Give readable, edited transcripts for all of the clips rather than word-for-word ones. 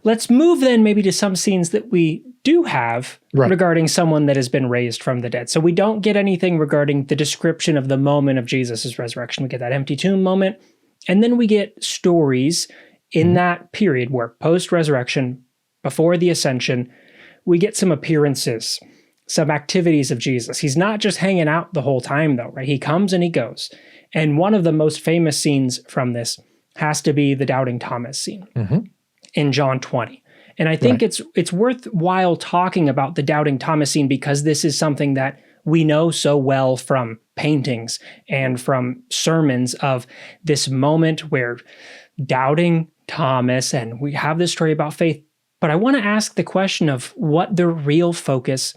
let's move then maybe to some scenes that we do have regarding someone that has been raised from the dead. So we don't get anything regarding the description of the moment of Jesus' resurrection. We get that empty tomb moment. And then we get stories in that period where post-resurrection, before the ascension, we get some appearances, some activities of Jesus. He's not just hanging out the whole time though, right? He comes and he goes. And one of the most famous scenes from this has to be the Doubting Thomas scene in John 20. And I think it's worthwhile talking about the Doubting Thomas scene because this is something that we know so well from paintings and from sermons of this moment where doubting Thomas, and we have this story about faith. But I want to ask the question of what the real focus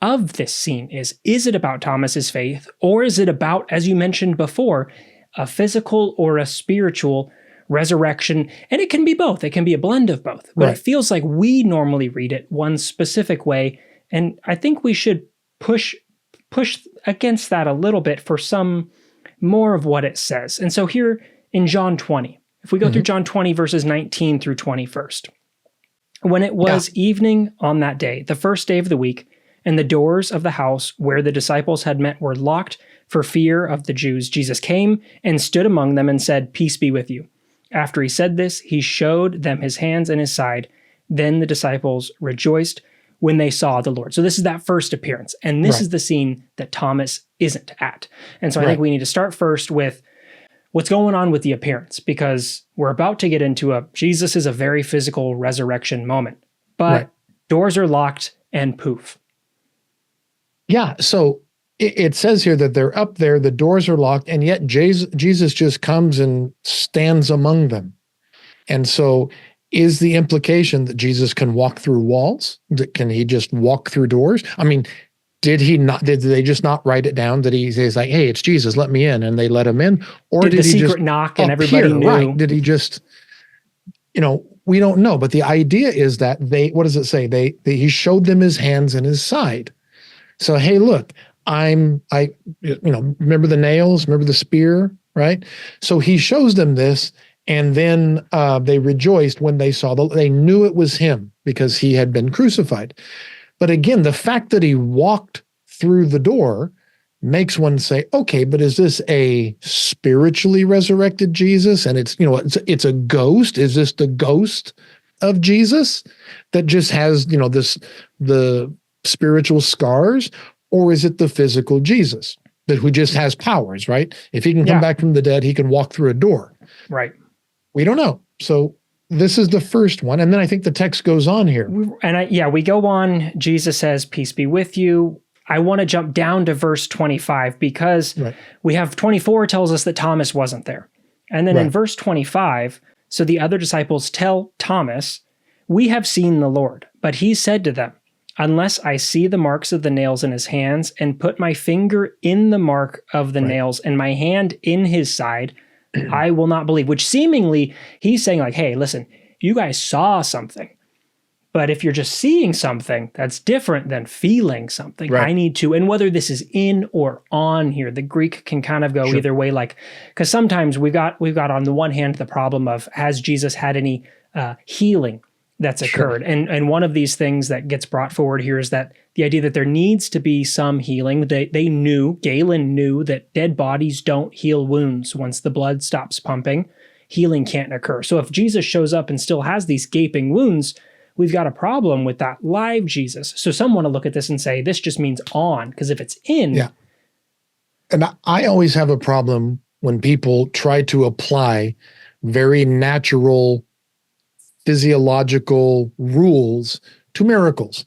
of this scene is. Is it about Thomas's faith, or is it about, as you mentioned before, a physical or a spiritual resurrection? And it can be both. It can be a blend of both. But it feels like we normally read it one specific way. And I think we should push against that a little bit for some more of what it says. And so here in John 20, if we go through John 20, verses 19 through 21st, when it was evening on that day, the first day of the week, and the doors of the house where the disciples had met were locked for fear of the Jews, Jesus came and stood among them and said, "Peace be with you." After he said this, he showed them his hands and his side. Then the disciples rejoiced when they saw the Lord. So this is that first appearance. And this is the scene that Thomas isn't at. And so I think we need to start first with what's going on with the appearance, because we're about to get into Jesus is a very physical resurrection moment, but doors are locked and poof. Yeah. So it says here that they're up there, the doors are locked, and yet Jesus just comes and stands among them. And so is the implication that Jesus can walk through walls? Can he just walk through doors? I mean, did they just not write it down? Did he say like, "Hey, it's Jesus, let me in," and they let him in? Or did he just knock and everybody knew? Right. Did he just, we don't know. But the idea is that what does it say? He showed them his hands and his side. So, hey, look, remember the nails, remember the spear, right? So he shows them this, and then they rejoiced when they saw they knew it was him because he had been crucified. But again, the fact that he walked through the door makes one say, okay, but is this a spiritually resurrected Jesus? And it's a ghost. Is this the ghost of Jesus that just has, the spiritual scars, or is it the physical Jesus who just has powers, right? If he can come back from the dead, he can walk through a door. Right. We don't know. So this is the first one. And then I think the text goes on here. We go on. Jesus says, "Peace be with you." I want to jump down to verse 25 because we have 24 tells us that Thomas wasn't there. And then in verse 25, so the other disciples tell Thomas, "We have seen the Lord." But he said to them, "Unless I see the marks of the nails in his hands and put my finger in the mark of the nails and my hand in his side, I will not believe." Which seemingly he's saying like, hey, listen, you guys saw something. But if you're just seeing something, that's different than feeling something. I need to, and whether this is in or on here, the Greek can kind of go either way. Like, because sometimes we've got on the one hand the problem of, has Jesus had any healing that's occurred? And one of these things that gets brought forward here is that the idea that there needs to be some healing. Galen knew that dead bodies don't heal wounds. Once the blood stops pumping, healing can't occur. So if Jesus shows up and still has these gaping wounds, we've got a problem with that live Jesus. So some want to look at this and say, this just means on, because if it's in. Yeah. And I always have a problem when people try to apply very natural physiological rules to miracles.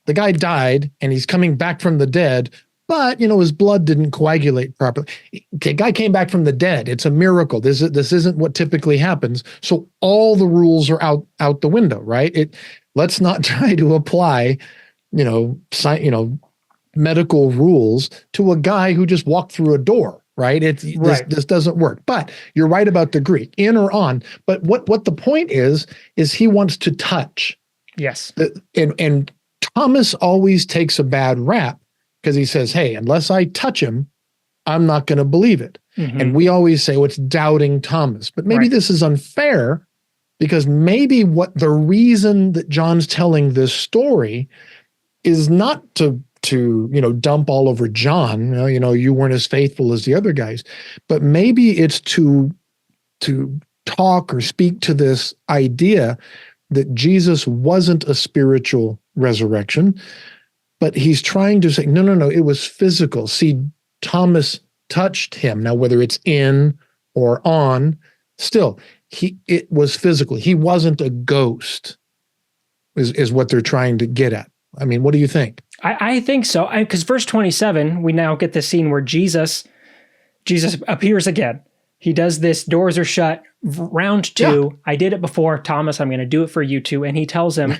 The guy died and he's coming back from the dead, but his blood didn't coagulate properly. Okay, guy came back from the dead. It's a miracle. This isn't what typically happens. So all the rules are out the window, right? Let's not try to apply, medical rules to a guy who just walked through a door. Right? This doesn't work. But you're right about the Greek, in or on. But what the point is he wants to touch. Yes. And Thomas always takes a bad rap because he says, hey, unless I touch him, I'm not going to believe it. And we always say, it's doubting Thomas. But maybe this is unfair Because maybe what the reason that John's telling this story is not to dump all over John, you weren't as faithful as the other guys, but maybe it's to talk or speak to this idea that Jesus wasn't a spiritual resurrection, but he's trying to say, no, it was physical. See, Thomas touched him. Now, whether it's in or on, still, it was physical. He wasn't a ghost, is what they're trying to get at. I mean, what do you think? I think so. Because verse 27, we now get the scene where Jesus appears again. He does this, doors are shut, round 2. Yeah. I did it before, Thomas, I'm going to do it for you too. And he tells him,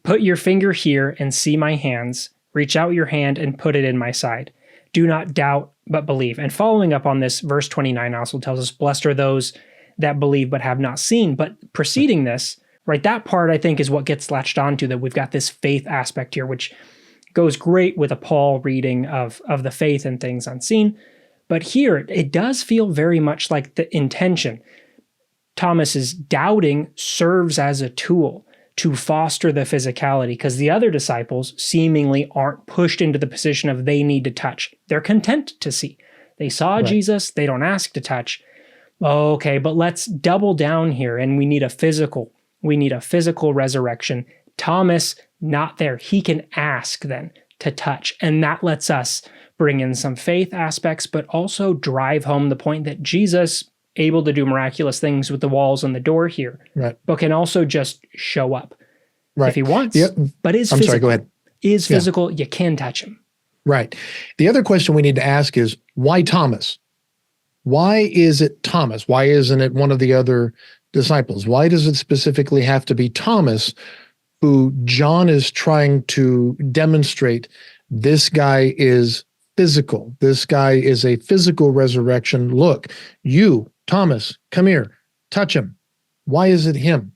put your finger here and see my hands. Reach out your hand and put it in my side. Do not doubt, but believe. And following up on this, verse 29 also tells us, blessed are those that believe but have not seen. But preceding this, right, that part I think is what gets latched onto, that we've got this faith aspect here, which goes great with a Paul reading of the faith and things unseen. But here, it does feel very much like the intention. Thomas's doubting serves as a tool to foster the physicality, because the other disciples seemingly aren't pushed into the position of they need to touch. They're content to see. They saw Jesus, they don't ask to touch. Okay, but let's double down here, and we need a physical resurrection. Thomas, not there. He can ask then to touch, and that lets us bring in some faith aspects, but also drive home the point that Jesus able to do miraculous things with the walls and the door here, but can also just show up if he wants. Yep. But physical. Sorry, go ahead. Is physical, you can touch him. Right. The other question we need to ask is, why Thomas? Why is it Thomas? Why isn't it one of the other disciples? Why does it specifically have to be Thomas, who John is trying to demonstrate this guy is physical? This guy is a physical resurrection. Look, you, Thomas, come here, touch him. Why is it him?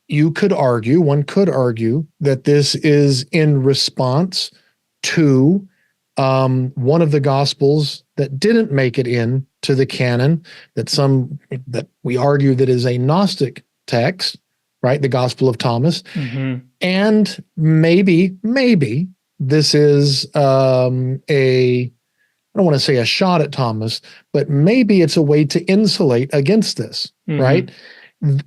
One could argue that this is in response to one of the Gospels that didn't make it in to the canon, that we argue that is a Gnostic text, right? The Gospel of Thomas. Mm-hmm. And maybe this is I don't want to say a shot at Thomas, but maybe it's a way to insulate against this, right?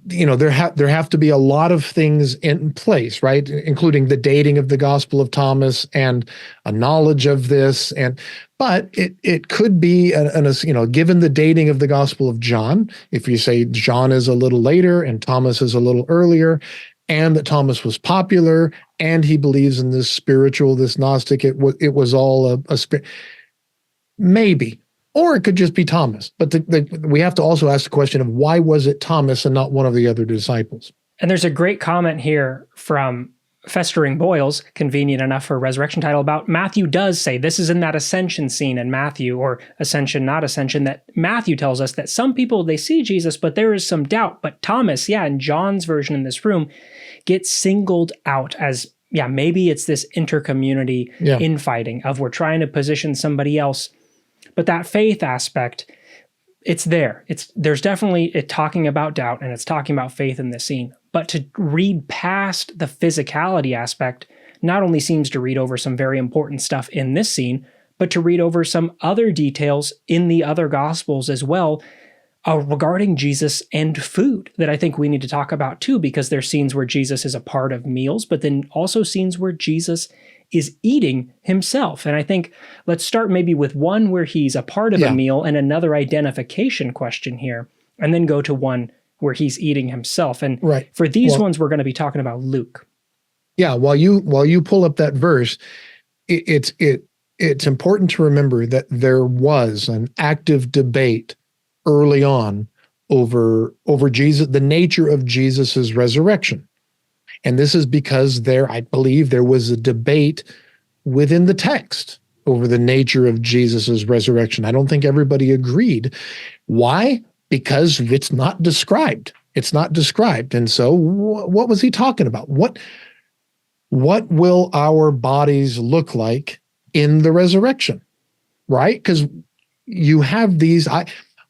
There have to be a lot of things in place, right? Including the dating of the Gospel of Thomas and a knowledge of this. But it could be, given the dating of the Gospel of John, if you say John is a little later and Thomas is a little earlier, and that Thomas was popular and he believes in this Gnostic, it was all a spirit. Maybe. Or it could just be Thomas. But we have to also ask the question of, why was it Thomas and not one of the other disciples? And there's a great comment here from Festering Boils, convenient enough for a resurrection title, about Matthew does say, this is in that ascension scene in Matthew, or ascension, not ascension, that Matthew tells us that some people, they see Jesus, but there is some doubt. But Thomas, in John's version in this room, gets singled out as, maybe it's this intercommunity infighting of we're trying to position somebody else. But that faith aspect, it's there. There's definitely it talking about doubt, and it's talking about faith in this scene. But to read past the physicality aspect not only seems to read over some very important stuff in this scene, but to read over some other details in the other Gospels as well, regarding Jesus and food that I think we need to talk about too, because there's scenes where Jesus is a part of meals, but then also scenes where Jesus is eating himself. And I think let's start maybe with one where he's a part of a meal and another identification question here, and then go to one where he's eating himself. And for these ones, we're going to be talking about Luke. Yeah, while you pull up that verse, it's important to remember that there was an active debate early on over Jesus, the nature of Jesus's resurrection. And this is because I believe there was a debate within the text over the nature of Jesus's resurrection. I don't think everybody agreed. Why? Because it's not described. It's not described. And so what was he talking about? What will our bodies look like in the resurrection? Right? Because you have these,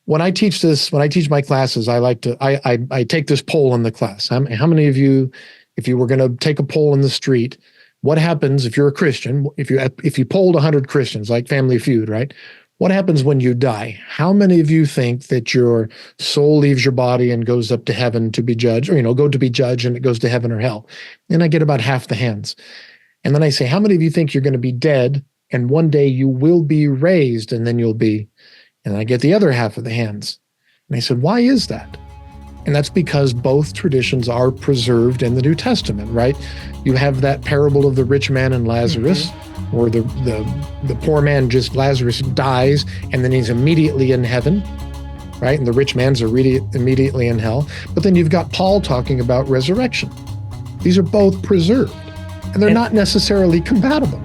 when I teach my classes, I take this poll in the class. How many of you, if you were going to take a poll in the street, what happens if you're a Christian? If you polled 100 Christians, like Family Feud, right? What happens when you die? How many of you think that your soul leaves your body and goes up to heaven to be judged, or, go to be judged and it goes to heaven or hell? And I get about half the hands. And then I say, how many of you think you're going to be dead and one day you will be raised and then you'll be, and I get the other half of the hands. And I said, why is that? And that's because both traditions are preserved in the New Testament, right? You have that parable of the rich man and Lazarus, where the poor man, Lazarus dies, and then he's immediately in heaven, right? And the rich man's immediately in hell. But then you've got Paul talking about resurrection. These are both preserved, and they're not necessarily compatible.